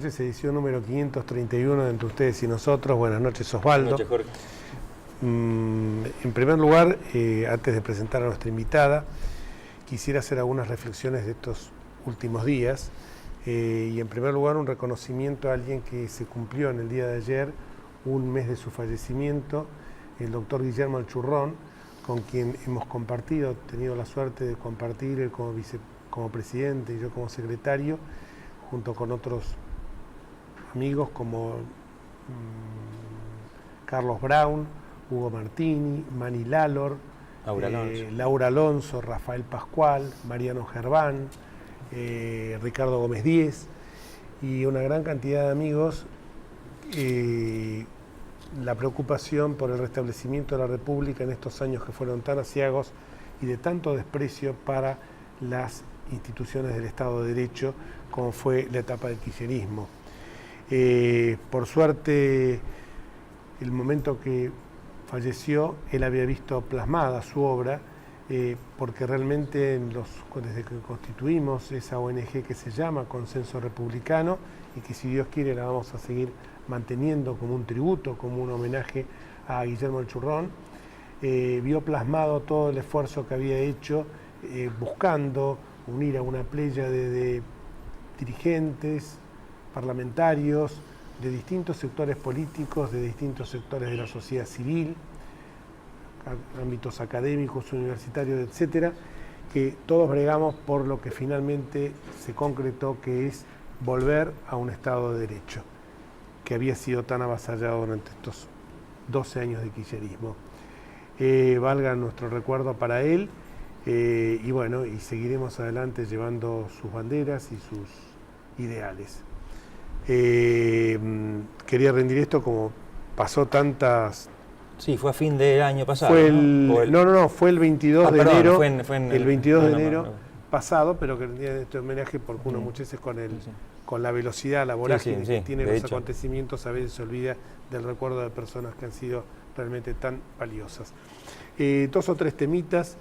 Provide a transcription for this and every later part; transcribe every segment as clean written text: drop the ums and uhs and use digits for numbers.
noches, edición número 531 de Entre Ustedes y Nosotros. Buenas noches, Osvaldo. Buenas noches, Jorge. En primer lugar, antes de presentar a nuestra invitada, quisiera hacer algunas reflexiones de estos últimos días. Y en primer lugar, un reconocimiento a alguien que se cumplió en el día de ayer, un mes de su fallecimiento, el doctor Guillermo Alchurrón, con quien hemos compartido, tenido la suerte de compartir él como presidente y yo como secretario, junto con otros amigos como Carlos Brown, Hugo Martini, Mani Lalor, Laura Alonso, Rafael Pascual, Mariano Gerván, Ricardo Gómez Díez y una gran cantidad de amigos. La preocupación por el restablecimiento de la República en estos años que fueron tan aciagos y de tanto desprecio para las instituciones del Estado de Derecho, como fue la etapa del kirchnerismo. Por suerte, el momento que falleció, él había visto plasmada su obra, porque realmente desde que constituimos esa ONG que se llama Consenso Republicano, y que si Dios quiere la vamos a seguir manteniendo como un tributo, como un homenaje a Guillermo Alchurrón, vio plasmado todo el esfuerzo que había hecho buscando unir a una playa de dirigentes, parlamentarios, de distintos sectores políticos, de distintos sectores de la sociedad civil, ámbitos académicos, universitarios, etcétera, que todos bregamos por lo que finalmente se concretó, que es volver a un Estado de Derecho, que había sido tan avasallado durante estos 12 años de kirchnerismo. Valga nuestro recuerdo para él, y bueno, y seguiremos adelante llevando sus banderas y sus ideales. Quería rendir esto como pasó tantas... Sí, fue a fin del año pasado. Fue ¿no? Fue el 22 de enero. El 22 de enero no. pasado, pero que rendía este homenaje porque uno muchas veces con la velocidad, la vorágine que tienen los acontecimientos, a veces se olvida del recuerdo de personas que han sido realmente tan valiosas. 2 o 3 temitas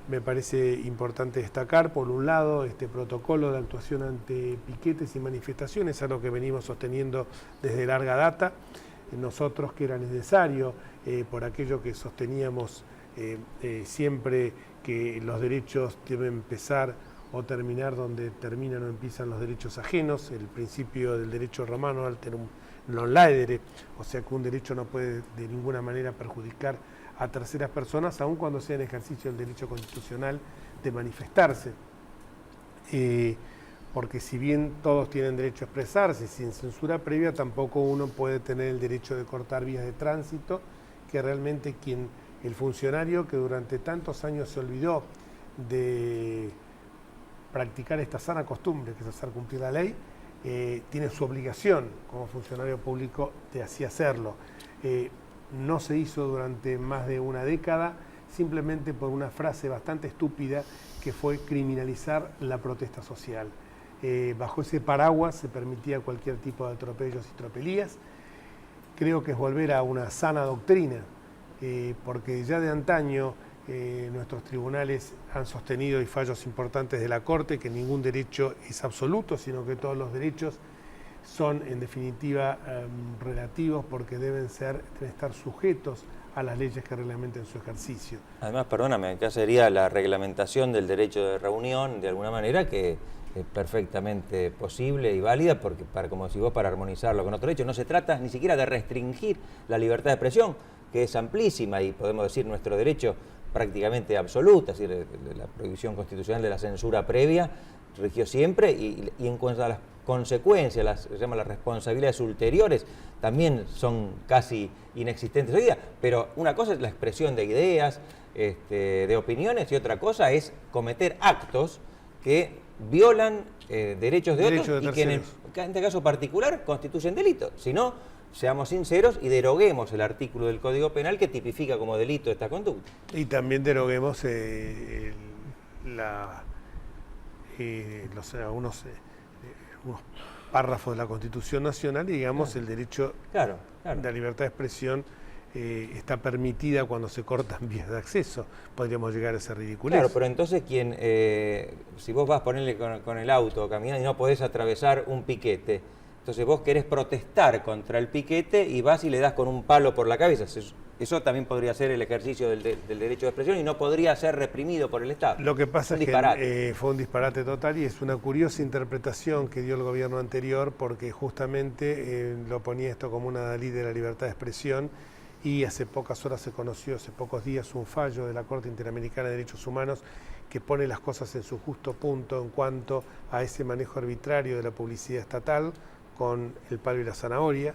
me parece importante destacar. Por un lado, este protocolo de actuación ante piquetes y manifestaciones, algo que venimos sosteniendo desde larga data. Nosotros, que era necesario, por aquello que sosteníamos siempre, que los derechos deben empezar o terminar donde terminan o empiezan los derechos ajenos, el principio del derecho romano, alterum non laedere, o sea que un derecho no puede de ninguna manera perjudicar a terceras personas, aun cuando sea en ejercicio del derecho constitucional de manifestarse. Porque si bien todos tienen derecho a expresarse sin censura previa, tampoco uno puede tener el derecho de cortar vías de tránsito, que realmente el funcionario que durante tantos años se olvidó de practicar esta sana costumbre, que es hacer cumplir la ley, tiene su obligación como funcionario público de así hacerlo. No se hizo durante más de una década, simplemente por una frase bastante estúpida que fue criminalizar la protesta social. Bajo ese paraguas se permitía cualquier tipo de atropellos y tropelías. Creo que es volver a una sana doctrina, porque ya de antaño nuestros tribunales han sostenido, y fallos importantes de la Corte, que ningún derecho es absoluto, sino que todos los derechos son en definitiva relativos, porque deben estar sujetos a las leyes que reglamenten su ejercicio. Además, perdóname, acá sería la reglamentación del derecho de reunión, de alguna manera, que es perfectamente posible y válida, porque como decís vos, para armonizarlo con otro derecho, no se trata ni siquiera de restringir la libertad de expresión, que es amplísima y podemos decir nuestro derecho prácticamente absoluto, es decir, la prohibición constitucional de la censura previa rigió siempre, y en cuanto a las consecuencias, se llaman las responsabilidades ulteriores, también son casi inexistentes hoy día. Pero una cosa es la expresión de ideas, de opiniones, y otra cosa es cometer actos que violan derechos de otros y que en este caso particular constituyen delito. Si no, seamos sinceros y deroguemos el artículo del Código Penal que tipifica como delito esta conducta. Y también deroguemos unos párrafos de la Constitución Nacional y digamos el derecho de la libertad de expresión está permitida cuando se cortan vías de acceso. Podríamos llegar a esa ridiculez. Claro, pero entonces si vos vas a ponerle con el auto caminando y no podés atravesar un piquete, Entonces vos querés protestar contra el piquete y vas y le das con un palo por la cabeza. Eso también podría ser el ejercicio del derecho de expresión y no podría ser reprimido por el Estado. Lo que pasa es que fue un disparate total y es una curiosa interpretación que dio el gobierno anterior, porque justamente lo ponía esto como una ley de la libertad de expresión, y hace pocas horas se conoció, hace pocos días, un fallo de la Corte Interamericana de Derechos Humanos que pone las cosas en su justo punto en cuanto a ese manejo arbitrario de la publicidad estatal con el palo y la zanahoria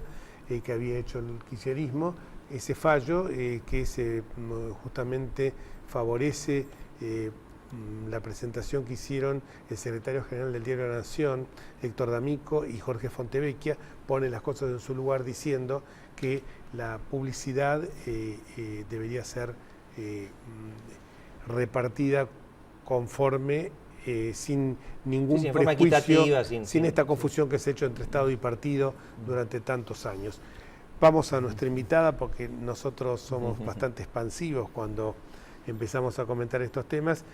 que había hecho el kirchnerismo. Ese fallo que justamente favorece la presentación que hicieron el secretario general del Diario de la Nación, Héctor D'Amico, y Jorge Fontevecchia, pone las cosas en su lugar diciendo que la publicidad debería ser repartida conforme, sin ningún prejuicio, sin esta confusión que se ha hecho entre Estado y partido durante tantos años. Vamos a nuestra invitada, porque nosotros somos bastante expansivos cuando empezamos a comentar estos temas,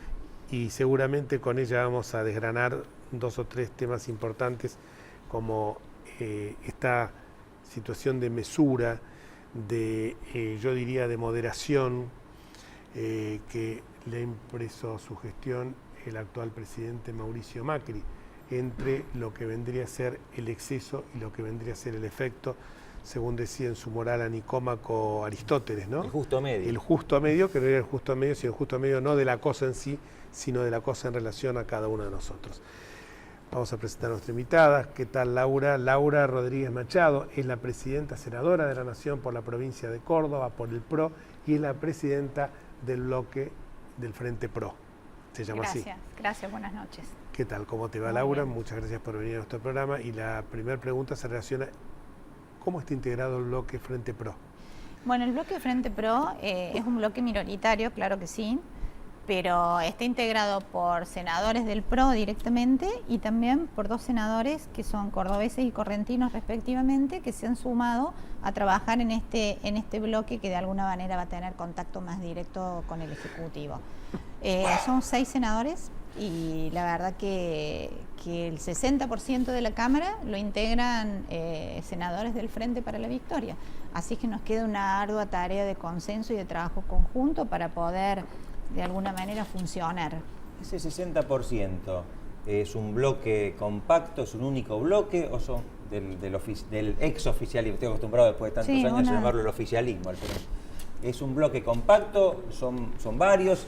y seguramente con ella vamos a desgranar 2 o 3 temas importantes, como esta situación de mesura, yo diría de moderación, que le ha impreso su gestión el actual presidente Mauricio Macri, entre lo que vendría a ser el exceso y lo que vendría a ser el efecto, según decía en su moral a Nicómaco Aristóteles, ¿no? El justo medio. El justo medio, que no era el justo medio, sino el justo medio no de la cosa en sí, sino de la cosa en relación a cada uno de nosotros. Vamos a presentar a nuestra invitada. ¿Qué tal, Laura? Laura Rodríguez Machado es la presidenta senadora de la Nación por la provincia de Córdoba, por el PRO, y es la presidenta del bloque del Frente PRO. Se llama así. Gracias, buenas noches. ¿Qué tal? ¿Cómo te va, Laura? Muchas gracias por venir a nuestro programa. Y la primera pregunta se relaciona: ¿cómo está integrado el bloque Frente PRO? Bueno, el bloque Frente PRO es un bloque minoritario, claro que sí, pero está integrado por senadores del PRO directamente y también por 2 senadores que son cordobeses y correntinos respectivamente, que se han sumado a trabajar en este bloque, que de alguna manera va a tener contacto más directo con el Ejecutivo. Son 6 senadores y la verdad que el 60% de la Cámara lo integran senadores del Frente para la Victoria. Así que nos queda una ardua tarea de consenso y de trabajo conjunto para poder de alguna manera funcionar. ¿Ese 60% es un bloque compacto, es un único bloque, o son del ex oficialismo? Estoy acostumbrado después de tantos años a llamarlo el oficialismo. ¿Es un bloque compacto? ¿Son varios?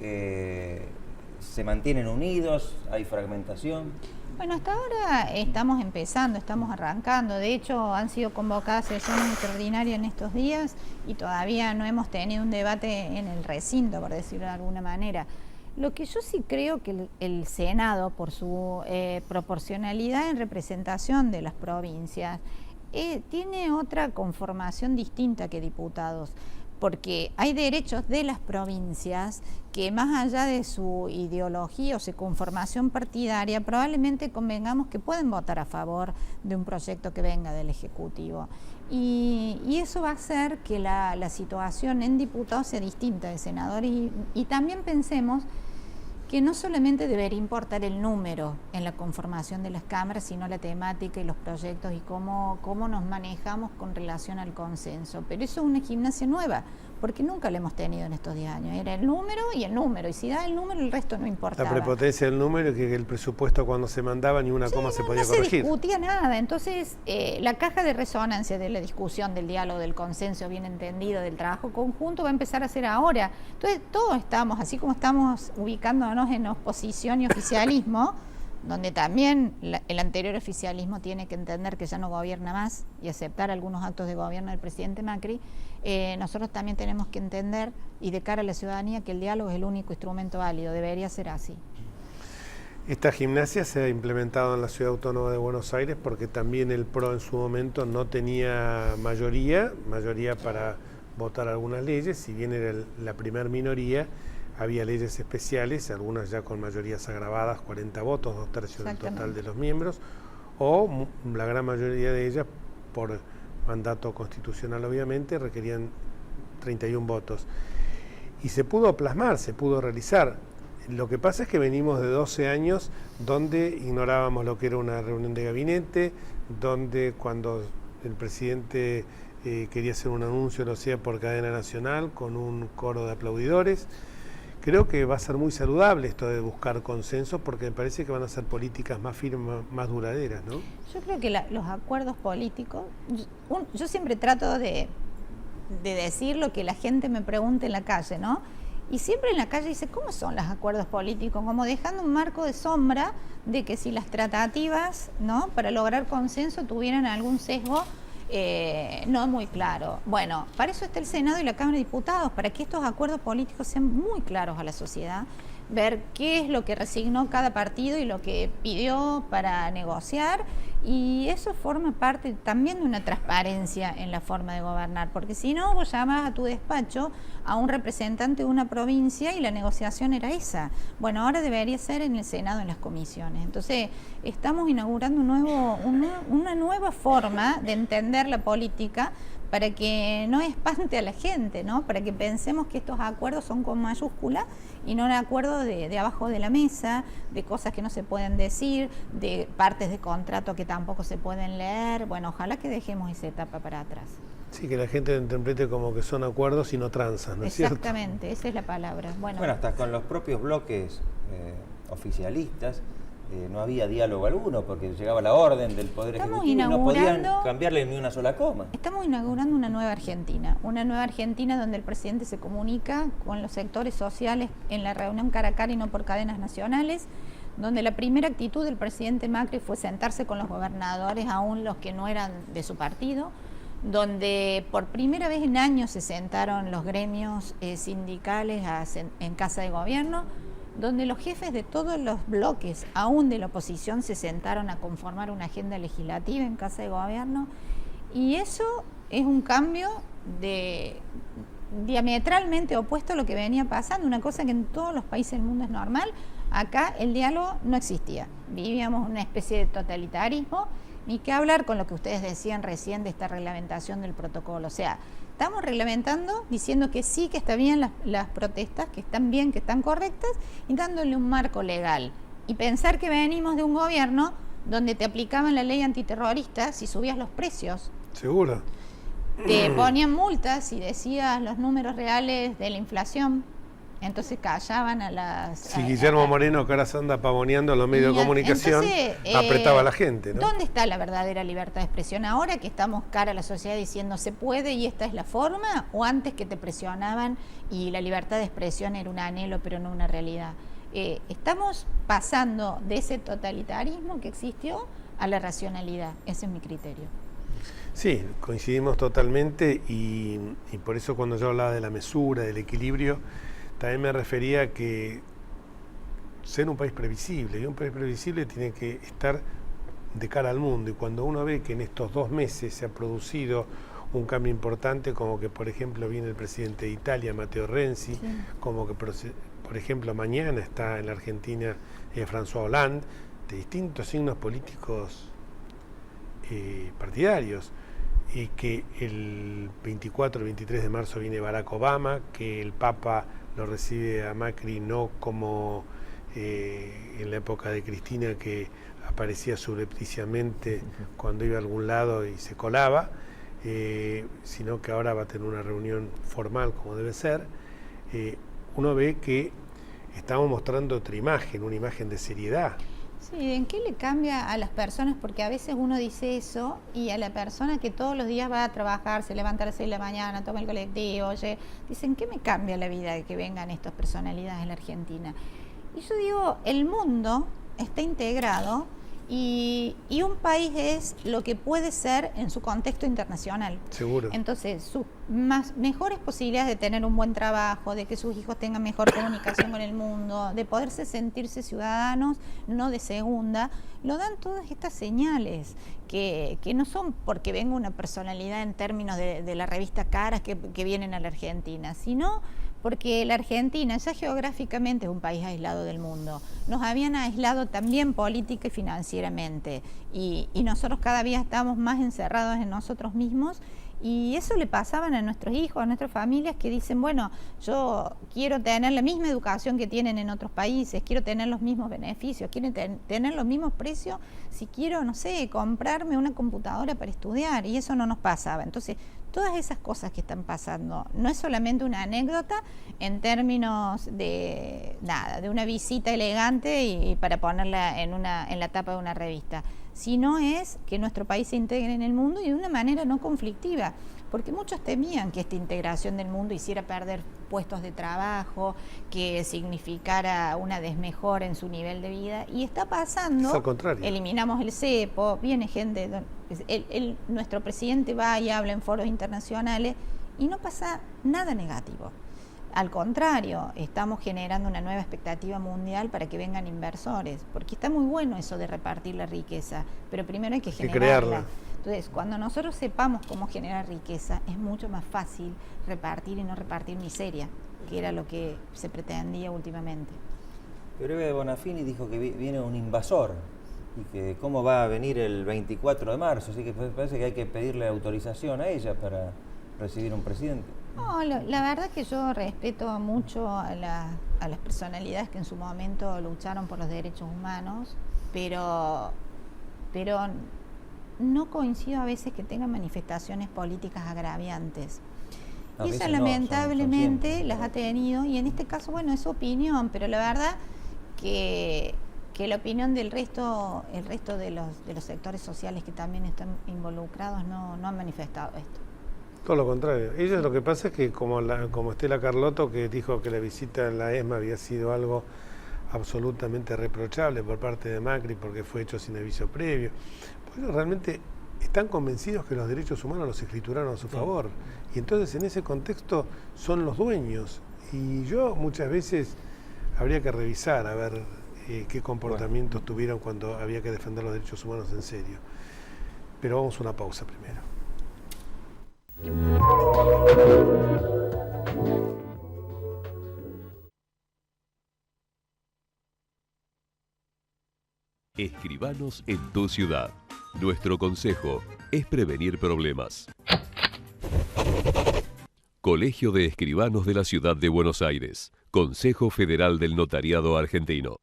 ¿Se mantienen unidos? ¿Hay fragmentación? Bueno, hasta ahora estamos empezando, estamos arrancando. De hecho, han sido convocadas sesiones extraordinarias en estos días y todavía no hemos tenido un debate en el recinto, por decirlo de alguna manera. Lo que yo sí creo que el Senado, por su proporcionalidad en representación de las provincias, tiene otra conformación distinta que diputados, porque hay derechos de las provincias que, más allá de su ideología o su conformación partidaria, probablemente convengamos que pueden votar a favor de un proyecto que venga del Ejecutivo. Y eso va a hacer que la situación en diputados sea distinta de senadores, y también pensemos que no solamente debería importar el número en la conformación de las cámaras, sino la temática y los proyectos y cómo nos manejamos con relación al consenso. Pero eso es una gimnasia nueva, porque nunca lo hemos tenido en estos 10 años. Era el número, y si da el número, el resto no importaba. La prepotencia del número, que el presupuesto, cuando se mandaba, ni una coma se podía corregir. No se discutía nada. Entonces, la caja de resonancia de la discusión, del diálogo, del consenso bien entendido, del trabajo conjunto, va a empezar a ser ahora. Entonces, todos estamos, así como estamos ubicándonos en oposición y oficialismo, donde también el anterior oficialismo tiene que entender que ya no gobierna más y aceptar algunos actos de gobierno del presidente Macri, nosotros también tenemos que entender, y de cara a la ciudadanía, que el diálogo es el único instrumento válido, debería ser así. Esta gimnasia se ha implementado en la Ciudad Autónoma de Buenos Aires, porque también el PRO en su momento no tenía mayoría para votar algunas leyes. Si bien era la primer minoría, había leyes especiales, algunas ya con mayorías agravadas, 40 votos, 2/3 del total de los miembros, o la gran mayoría de ellas, por mandato constitucional obviamente, requerían 31 votos. Y se pudo plasmar, se pudo realizar. Lo que pasa es que venimos de 12 años donde ignorábamos lo que era una reunión de gabinete, donde cuando el presidente quería hacer un anuncio, lo hacía por cadena nacional, con un coro de aplaudidores. Creo que va a ser muy saludable esto de buscar consensos, porque me parece que van a ser políticas más firmes, más duraderas, ¿no? Yo creo que los acuerdos políticos, yo siempre trato de decir lo que la gente me pregunta en la calle, ¿no? Y siempre en la calle dice, ¿cómo son los acuerdos políticos? Como dejando un marco de sombra de que si las tratativas, ¿no?, para lograr consenso tuvieran algún sesgo no muy claro. Bueno, para eso está el Senado y la Cámara de Diputados, para que estos acuerdos políticos sean muy claros a la sociedad, ver qué es lo que resignó cada partido y lo que pidió para negociar, y eso forma parte también de una transparencia en la forma de gobernar, porque si no, vos llamás a tu despacho a un representante de una provincia y la negociación era esa. Bueno, ahora debería ser en el Senado, en las comisiones. Entonces, estamos inaugurando una nueva forma de entender la política, para que no espante a la gente, ¿no? Para que pensemos que estos acuerdos son con mayúscula y no un acuerdo de abajo de la mesa, de cosas que no se pueden decir, de partes de contrato que tampoco se pueden leer. Bueno, ojalá que dejemos esa etapa para atrás. Sí, que la gente lo interprete como que son acuerdos y no tranzas, ¿no es cierto? Exactamente, esa es la palabra. Bueno, hasta con los propios bloques oficialistas no había diálogo alguno, porque llegaba la orden del Poder Ejecutivo y no podían cambiarle ni una sola coma. Estamos inaugurando una nueva Argentina donde el presidente se comunica con los sectores sociales en la reunión cara a cara y no por cadenas nacionales, donde la primera actitud del presidente Macri fue sentarse con los gobernadores, aún los que no eran de su partido, donde por primera vez en años se sentaron los gremios sindicales en Casa de Gobierno, donde los jefes de todos los bloques, aún de la oposición, se sentaron a conformar una agenda legislativa en Casa de Gobierno, y eso es un cambio diametralmente opuesto a lo que venía pasando, una cosa que en todos los países del mundo es normal. Acá el diálogo no existía, vivíamos una especie de totalitarismo, ni que hablar con lo que ustedes decían recién de esta reglamentación del protocolo. O sea, estamos reglamentando, diciendo que sí, que está bien las protestas, que están bien, que están correctas, y dándole un marco legal. Y pensar que venimos de un gobierno donde te aplicaban la ley antiterrorista si subías los precios. ¿Seguro? Te ponían multas si decías los números reales de la inflación. Entonces callaban a las... Si Guillermo Moreno, que ahora se anda pavoneando en los medios de comunicación, entonces, apretaba a la gente, ¿no? ¿Dónde está la verdadera libertad de expresión ahora que estamos cara a la sociedad diciendo se puede y esta es la forma? ¿O antes que te presionaban y la libertad de expresión era un anhelo pero no una realidad? Estamos pasando de ese totalitarismo que existió a la racionalidad. Ese es mi criterio. Sí, coincidimos totalmente y por eso cuando yo hablaba de la mesura, del equilibrio, también me refería a que ser un país previsible, y un país previsible tiene que estar de cara al mundo, y cuando uno ve que en estos 2 meses se ha producido un cambio importante, como que por ejemplo viene el presidente de Italia, Matteo Renzi, sí, como que por ejemplo mañana está en la Argentina François Hollande, de distintos signos políticos partidarios, y que el 24 y 23 de marzo viene Barack Obama, que el Papa lo recibe a Macri no como en la época de Cristina, que aparecía subrepticiamente cuando iba a algún lado y se colaba, sino que ahora va a tener una reunión formal como debe ser. Uno ve que estamos mostrando otra imagen, una imagen de seriedad. Sí, ¿en qué le cambia a las personas? Porque a veces uno dice eso y a la persona que todos los días va a trabajar, se levanta a las 6 de la mañana, toma el colectivo, oye, dicen, ¿qué me cambia la vida de que vengan estas personalidades en la Argentina? Y yo digo, el mundo está integrado y un país es lo que puede ser en su contexto internacional. Seguro. Entonces, sus mejores posibilidades de tener un buen trabajo, de que sus hijos tengan mejor comunicación con el mundo, de poderse sentirse ciudadanos, no de segunda, lo dan todas estas señales, que no son porque venga una personalidad en términos de la revista Caras que vienen a la Argentina, sino porque la Argentina ya geográficamente es un país aislado del mundo. Nos habían aislado también política y financieramente, y nosotros cada día estamos más encerrados en nosotros mismos, Y eso le pasaban a nuestros hijos, a nuestras familias, que dicen, bueno, yo quiero tener la misma educación que tienen en otros países, quiero tener los mismos beneficios, quiero tener los mismos precios si quiero, no sé, comprarme una computadora para estudiar, y eso no nos pasaba. Entonces, todas esas cosas que están pasando, no es solamente una anécdota en términos de nada, de una visita elegante y para ponerla en la tapa de una revista, sino es que nuestro país se integre en el mundo y de una manera no conflictiva, porque muchos temían que esta integración del mundo hiciera perder puestos de trabajo, que significara una desmejora en su nivel de vida, y está pasando. Es al contrario. Eliminamos el cepo, viene gente, nuestro presidente va y habla en foros internacionales y no pasa nada negativo. Al contrario, estamos generando una nueva expectativa mundial para que vengan inversores, porque está muy bueno eso de repartir la riqueza, pero primero hay que generarla. Entonces, cuando nosotros sepamos cómo generar riqueza, es mucho más fácil repartir y no repartir miseria, que era lo que se pretendía últimamente. Pero Eva Bonafini dijo que viene un invasor y que cómo va a venir el 24 de marzo, así que parece que hay que pedirle autorización a ella para recibir un presidente. No, la verdad que yo respeto mucho a las personalidades que en su momento lucharon por los derechos humanos, pero no coincido a veces que tengan manifestaciones políticas agraviantes. Y ella lamentablemente las ha tenido, y en este caso, bueno, es su opinión, pero la verdad que la opinión del resto, el resto de los sectores sociales que también están involucrados no han manifestado esto. Todo lo contrario. Ellos lo que pasa es que como Estela Carlotto, que dijo que la visita en la ESMA había sido algo absolutamente reprochable por parte de Macri porque fue hecho sin aviso previo, pues ellos realmente están convencidos que los derechos humanos los escrituraron a su favor, y entonces en ese contexto son los dueños, y yo muchas veces habría que revisar a ver qué comportamientos tuvieron cuando había que defender los derechos humanos en serio. Pero vamos a una pausa primero. Escribanos en tu ciudad. Nuestro consejo es prevenir problemas. Colegio de Escribanos de la Ciudad de Buenos Aires. Consejo Federal del Notariado Argentino.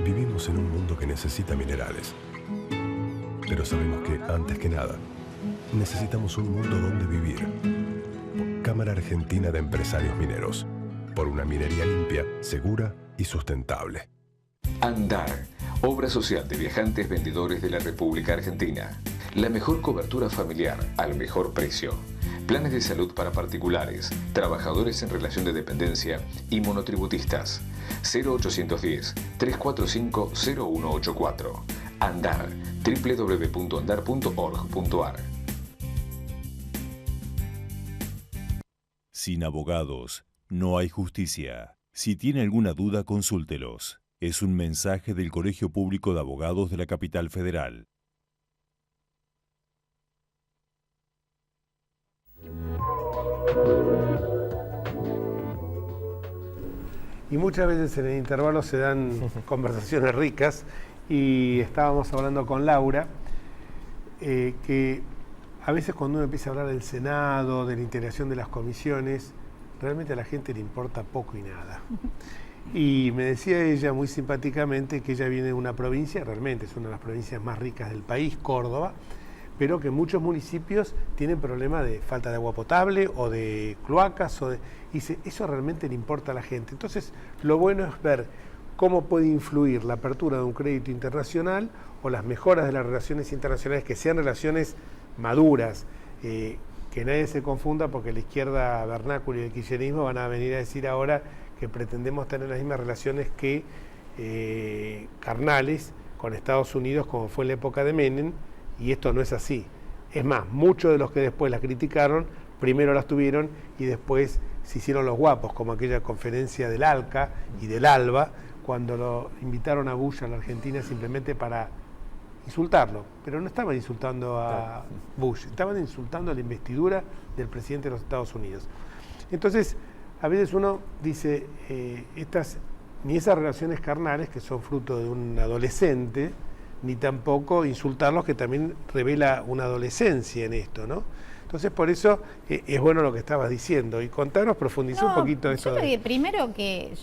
Vivimos en un mundo que necesita minerales. Pero sabemos que, antes que nada, necesitamos un mundo donde vivir. Cámara Argentina de Empresarios Mineros. Por una minería limpia, segura y sustentable. Andar, obra social de viajantes vendedores de la República Argentina. La mejor cobertura familiar al mejor precio. Planes de salud para particulares, trabajadores en relación de dependencia y monotributistas. 0810-345-0184. Andar, www.andar.org.ar. Sin abogados, no hay justicia. Si tiene alguna duda, consúltelos. Es un mensaje del Colegio Público de Abogados de la Capital Federal. Y muchas veces en el intervalo se dan conversaciones ricas, y estábamos hablando con Laura, que a veces cuando uno empieza a hablar del Senado, de la integración de las comisiones, realmente a la gente le importa poco y nada. Y me decía ella muy simpáticamente que ella viene de una provincia, realmente es una de las provincias más ricas del país, Córdoba, pero que muchos municipios tienen problemas de falta de agua potable o de cloacas, y dice, eso realmente le importa a la gente. Entonces, lo bueno es ver cómo puede influir la apertura de un crédito internacional o las mejoras de las relaciones internacionales, que sean relaciones maduras, que nadie se confunda, porque la izquierda vernácula y el kirchnerismo van a venir a decir ahora que pretendemos tener las mismas relaciones que carnales con Estados Unidos, como fue en la época de Menem, y esto no es así. Es más, muchos de los que después las criticaron, primero las tuvieron y después se hicieron los guapos, como aquella conferencia del ALCA y del ALBA, cuando lo invitaron a Bush a la Argentina simplemente para insultarlo, pero no estaban insultando a Bush, estaban insultando a la investidura del presidente de los Estados Unidos. Entonces, a veces uno dice, ni esas relaciones carnales que son fruto de un adolescente, ni tampoco insultarlos, que también revela una adolescencia en esto, ¿no? Entonces, por eso es bueno lo que estabas diciendo. Y contanos, profundizar un poquito esto. Yo creo que primero que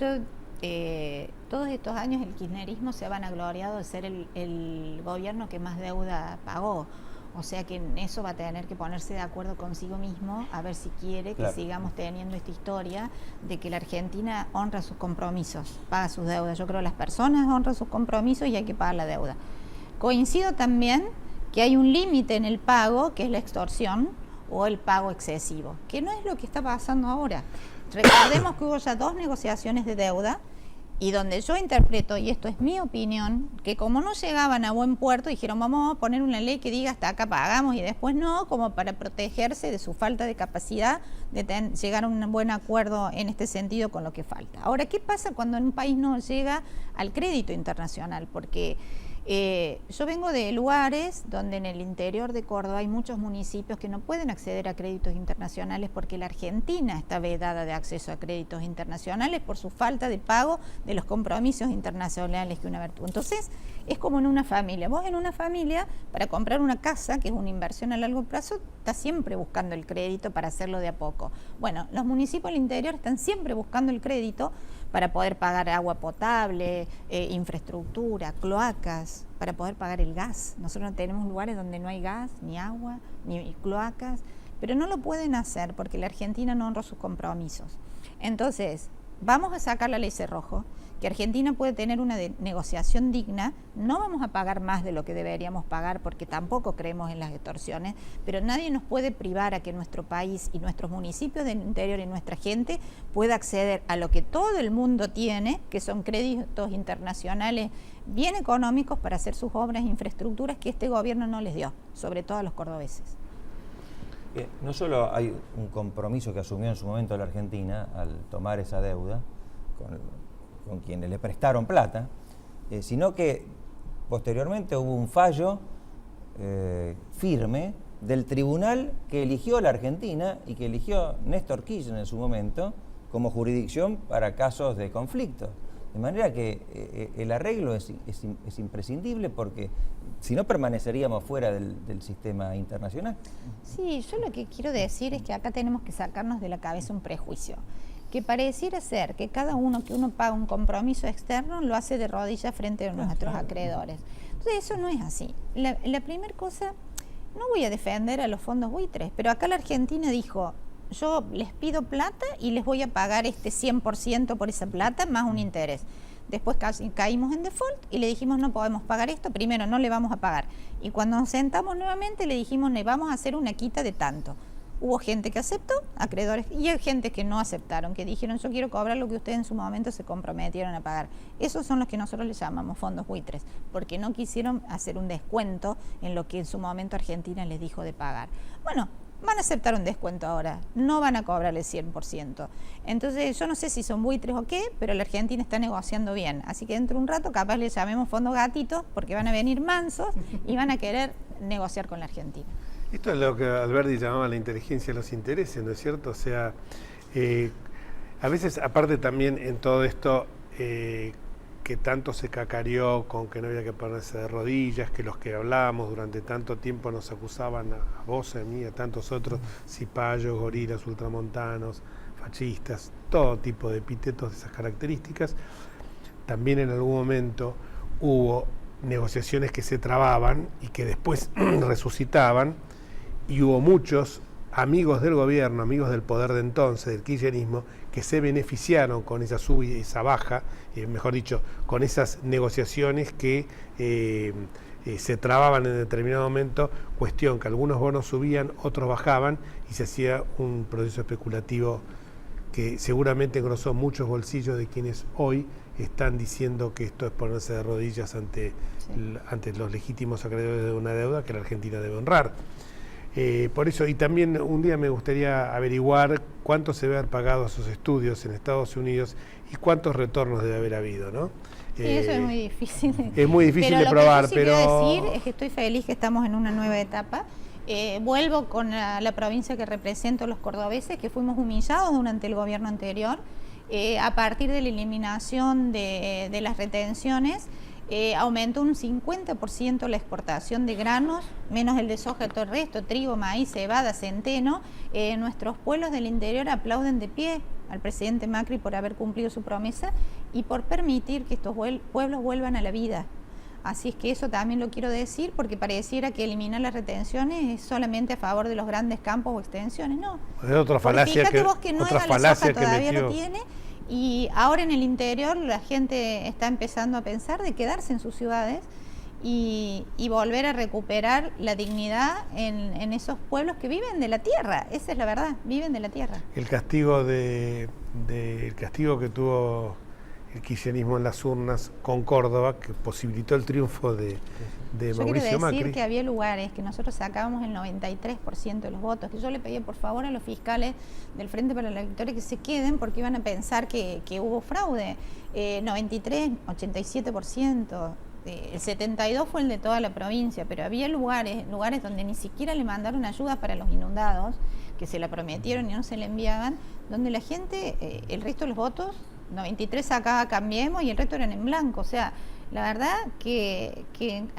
todos estos años el kirchnerismo se ha vanagloriado de ser el gobierno que más deuda pagó. O sea que en eso va a tener que ponerse de acuerdo consigo mismo, a ver si quiere que sigamos teniendo esta historia de que la Argentina honra sus compromisos, paga sus deudas. Yo creo que las personas honran sus compromisos y hay que pagar la deuda. Coincido también que hay un límite en el pago, que es la extorsión o el pago excesivo, que no es lo que está pasando ahora. Recordemos que hubo ya 2 negociaciones de deuda, y donde yo interpreto, y esto es mi opinión, que como no llegaban a buen puerto, dijeron vamos a poner una ley que diga hasta acá pagamos y después no, como para protegerse de su falta de capacidad de llegar a un buen acuerdo en este sentido con lo que falta. Ahora, ¿qué pasa cuando un país no llega al crédito internacional? Porque yo vengo de lugares donde en el interior de Córdoba hay muchos municipios que no pueden acceder a créditos internacionales porque la Argentina está vedada de acceso a créditos internacionales por su falta de pago de los compromisos internacionales que una virtud. Entonces, es como en una familia. Vos en una familia, para comprar una casa, que es una inversión a largo plazo, estás siempre buscando el crédito para hacerlo de a poco. Bueno, los municipios del interior están siempre buscando el crédito para poder pagar agua potable, infraestructura, cloacas, para poder pagar el gas. Nosotros tenemos lugares donde no hay gas, ni agua, ni cloacas, pero no lo pueden hacer porque la Argentina no honra sus compromisos. Entonces, vamos a sacar la ley Cerrojo, que Argentina puede tener una negociación digna, no vamos a pagar más de lo que deberíamos pagar porque tampoco creemos en las extorsiones, pero nadie nos puede privar a que nuestro país y nuestros municipios del interior y nuestra gente pueda acceder a lo que todo el mundo tiene, que son créditos internacionales bien económicos para hacer sus obras e infraestructuras que este gobierno no les dio, sobre todo a los cordobeses. Bien, no solo hay un compromiso que asumió en su momento la Argentina al tomar esa deuda con quienes le prestaron plata, sino que posteriormente hubo un fallo firme del tribunal que eligió la Argentina y que eligió Néstor Kirchner en su momento como jurisdicción para casos de conflicto. De manera que el arreglo es imprescindible porque si no permaneceríamos fuera del sistema internacional. Sí, yo lo que quiero decir es que acá tenemos que sacarnos de la cabeza un prejuicio, que pareciera ser que cada uno que uno paga un compromiso externo lo hace de rodillas frente a nuestros acreedores. Entonces eso no es así. La primera cosa, no voy a defender a los fondos buitres, pero acá la Argentina dijo, yo les pido plata y les voy a pagar 100% por esa plata más un interés. Después caímos en default y le dijimos no podemos pagar esto, primero no le vamos a pagar. Y cuando nos sentamos nuevamente le dijimos le vamos a hacer una quita de tanto. Hubo gente que aceptó, acreedores, y hay gente que no aceptaron, que dijeron yo quiero cobrar lo que ustedes en su momento se comprometieron a pagar. Esos son los que nosotros les llamamos fondos buitres, porque no quisieron hacer un descuento en lo que en su momento Argentina les dijo de pagar. Bueno, van a aceptar un descuento ahora, no van a cobrarle 100%. Entonces yo no sé si son buitres o qué, pero la Argentina está negociando bien. Así que dentro de un rato capaz les llamemos fondos gatitos, porque van a venir mansos y van a querer negociar con la Argentina. Esto es lo que Alberti llamaba la inteligencia de los intereses, ¿no es cierto? O sea, a veces, aparte también en todo esto, que tanto se cacareó con que no había que ponerse de rodillas, que los que hablábamos durante tanto tiempo nos acusaban a vos, a mí, a tantos otros, cipayos, gorilas, ultramontanos, fascistas, todo tipo de epítetos de esas características. También en algún momento hubo negociaciones que se trababan y que después resucitaban, y hubo muchos amigos del gobierno, amigos del poder de entonces, del kirchnerismo, que se beneficiaron con esa subida y esa baja, mejor dicho, con esas negociaciones que se trababan en determinado momento, cuestión que algunos bonos subían, otros bajaban, y se hacía un proceso especulativo que seguramente engrosó muchos bolsillos de quienes hoy están diciendo que esto es ponerse de rodillas ante los legítimos acreedores de una deuda que la Argentina debe honrar. Por eso, y también un día me gustaría averiguar cuánto se debe haber pagado a sus estudios en Estados Unidos y cuántos retornos debe haber habido, ¿no? Sí, eso es muy difícil. Es muy difícil de probar, pero... Lo que yo sí quiero decir es que estoy feliz que estamos en una nueva etapa. Vuelvo con la provincia que represento, los cordobeses, que fuimos humillados durante el gobierno anterior. A partir de la eliminación de las retenciones, aumentó un 50% la exportación de granos, menos el de soja, todo el resto, trigo, maíz, cebada, centeno. Nuestros pueblos del interior aplauden de pie al presidente Macri por haber cumplido su promesa y por permitir que estos pueblos vuelvan a la vida. Así es que eso también lo quiero decir, porque pareciera que eliminar las retenciones es solamente a favor de los grandes campos o extensiones. No, es otra falacia. Fíjate vos que Nueva la soja todavía lo tiene, y ahora en el interior la gente está empezando a pensar de quedarse en sus ciudades y volver a recuperar la dignidad en esos pueblos que viven de la tierra. Esa es la verdad, viven de la tierra. El castigo el castigo que tuvo el kirchnerismo en las urnas con Córdoba, que posibilitó el triunfo de Mauricio Macri. Yo quiero decir que había lugares que nosotros sacábamos el 93% de los votos, que yo le pedí por favor a los fiscales del Frente para la Victoria que se queden porque iban a pensar que hubo fraude. 93, 87%. El 72 fue el de toda la provincia, pero había lugares donde ni siquiera le mandaron ayuda para los inundados, que se la prometieron y no se le enviaban, donde la gente, el resto de los votos, 93 sacaba Cambiemos y el resto eran en blanco. O sea, la verdad que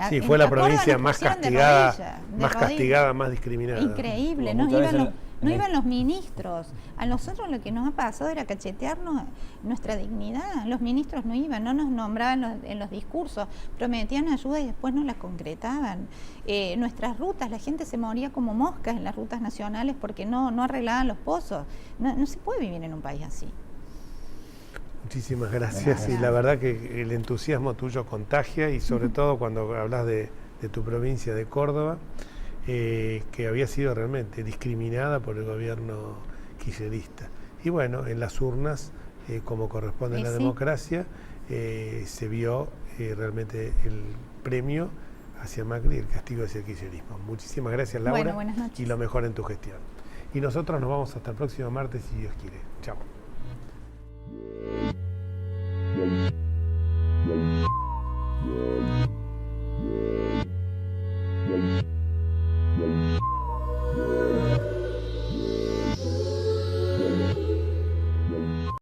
sí, fue la provincia más castigada, más discriminada. Increíble, no iban los ministros. A nosotros lo que nos ha pasado era cachetearnos nuestra dignidad. Los ministros no iban, no nos nombraban en los discursos, prometían ayuda y después no las concretaban. Nuestras rutas, la gente se moría como moscas en las rutas nacionales porque no arreglaban los pozos. No se puede vivir en un país así. Muchísimas gracias. Y la verdad que el entusiasmo tuyo contagia, y sobre todo cuando hablas de tu provincia de Córdoba, que había sido realmente discriminada por el gobierno kirchnerista. Y bueno, en las urnas, como corresponde a la democracia, se vio realmente el premio hacia Macri y el castigo hacia el kirchnerismo. Muchísimas gracias, Laura. Bueno, buenas noches. Y lo mejor en tu gestión. Y nosotros nos vamos hasta el próximo martes, si Dios quiere. Chao. Yeah.